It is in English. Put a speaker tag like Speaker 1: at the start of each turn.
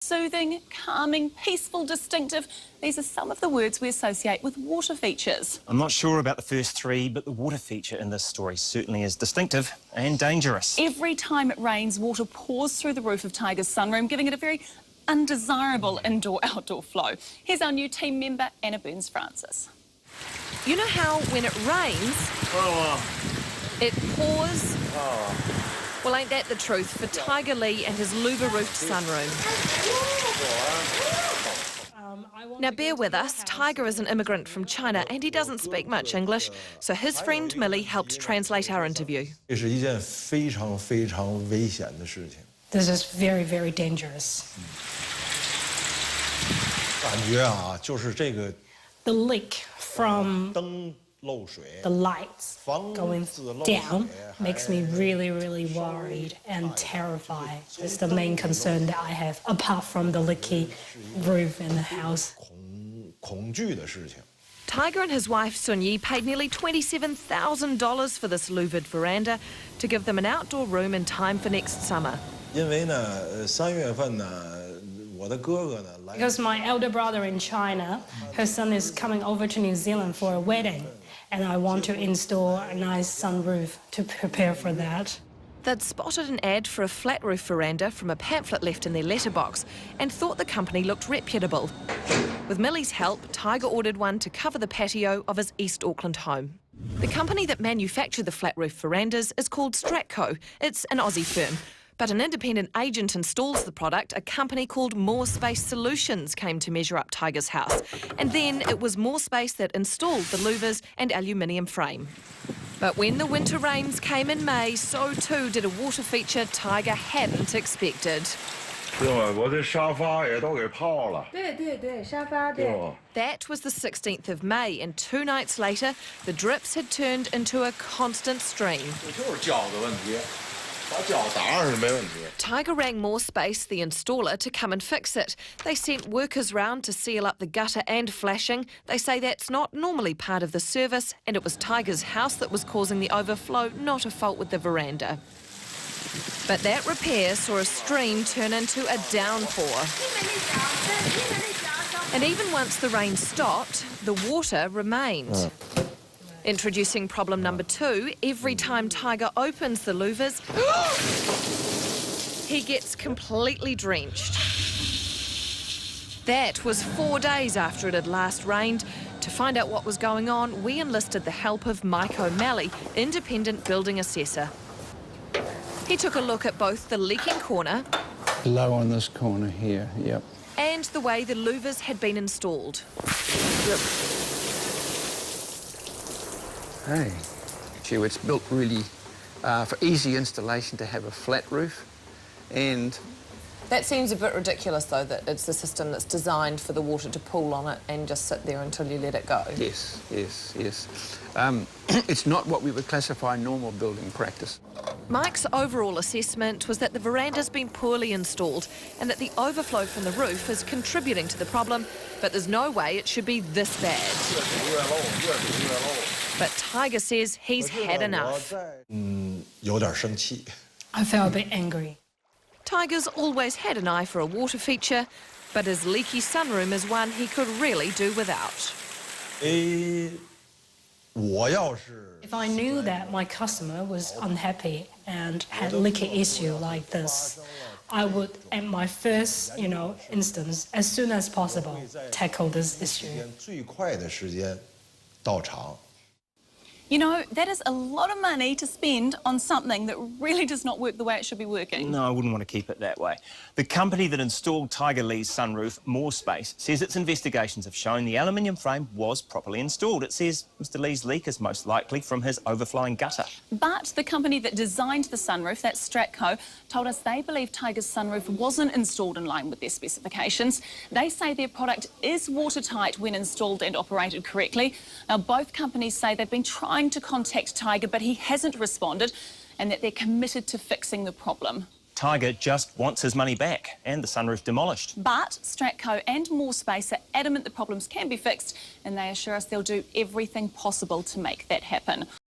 Speaker 1: Soothing, calming, peaceful, distinctive. These are some of the words we associate with water features.
Speaker 2: I'm not sure about the first three, but the water feature in this story certainly is distinctive and dangerous.
Speaker 1: Every time it rains, water pours through the roof of Tiger's sunroom, giving it a very undesirable indoor-outdoor flow. Here's our new team member, Anna Burns-Francis.
Speaker 3: You know how when it rains, it pours? Well, ain't that the truth for Tiger Lee and his louver-roofed sunroom? Now, bear with us. Tiger is an immigrant from China and he doesn't speak much English, so his friend Millie helped translate our interview.
Speaker 4: This
Speaker 5: is very, very dangerous. The leak from the lights going down makes me really, really worried and terrified. It's the main concern that I have, apart from the leaky roof in the house.
Speaker 3: Tiger and his wife Sun Yi paid nearly $27,000 for this louvered veranda to give them an outdoor room in time for next summer.
Speaker 5: Because my elder brother in China, her son is coming over to New Zealand for a wedding, and I want to install a nice sunroof to prepare for that.
Speaker 3: They'd spotted an ad for a flat roof veranda from a pamphlet left in their letterbox and thought the company looked reputable. With Millie's help, Tiger ordered one to cover the patio of his East Auckland home. The company that manufactured the flat roof verandas is called Stratco. It's an Aussie firm. But an independent agent installs the product. A company called More Space Solutions came to measure up Tiger's house. And then it was More Space that installed the louvers and aluminium frame. But when the winter rains came in May, so too did a water feature Tiger hadn't expected. That was the 16th of May, and 2 nights later, the drips had turned into a constant stream. Tiger rang More Space, the installer, to come and fix it. They sent workers round to seal up the gutter and flashing. They say that's not normally part of the service, and it was Tiger's house that was causing the overflow, not a fault with the veranda. But that repair saw a stream turn into a downpour. And even once the rain stopped, the water remained. Introducing problem number 2, every time Tiger opens the louvers, he gets completely drenched. That was 4 days after it had last rained. To find out what was going on, we enlisted the help of Mike O'Malley, independent building assessor. He took a look at both the leaking corner,
Speaker 6: low on this corner here, yep,
Speaker 3: and the way the louvers had been installed.
Speaker 6: Yep. Hey, gee, it's built really for easy installation to have a flat roof, and
Speaker 7: that seems a bit ridiculous, though, that it's a system that's designed for the water to pool on it and just sit there until you let it go.
Speaker 6: Yes. It's not what we would classify normal building practice.
Speaker 3: Mike's overall assessment was that the veranda's been poorly installed and that the overflow from the roof is contributing to the problem, but there's no way it should be this bad. But Tiger says he's had enough.
Speaker 5: I felt a bit angry.
Speaker 3: Tiger's always had an eye for a water feature, but his leaky sunroom is one he could really do without.
Speaker 5: If I knew that my customer was unhappy and had leaky issue like this, I would, at my first, instance, as soon as possible, tackle this issue.
Speaker 1: You know, that is a lot of money to spend on something that really does not work the way it should be working.
Speaker 2: No, I wouldn't want to keep it that way. The company that installed Tiger Lee's sunroof, More Space, says its investigations have shown the aluminium frame was properly installed. It says Mr. Lee's leak is most likely from his overflowing gutter.
Speaker 1: But the company that designed the sunroof, that's Stratco, told us they believe Tiger's sunroof wasn't installed in line with their specifications. They say their product is watertight when installed and operated correctly. Now, both companies say they've been trying to contact Tiger, but he hasn't responded, and that they're committed to fixing the problem.
Speaker 2: Tiger just wants his money back and the sunroof demolished.
Speaker 1: But Stratco and More Space are adamant the problems can be fixed, and they assure us they'll do everything possible to make that happen.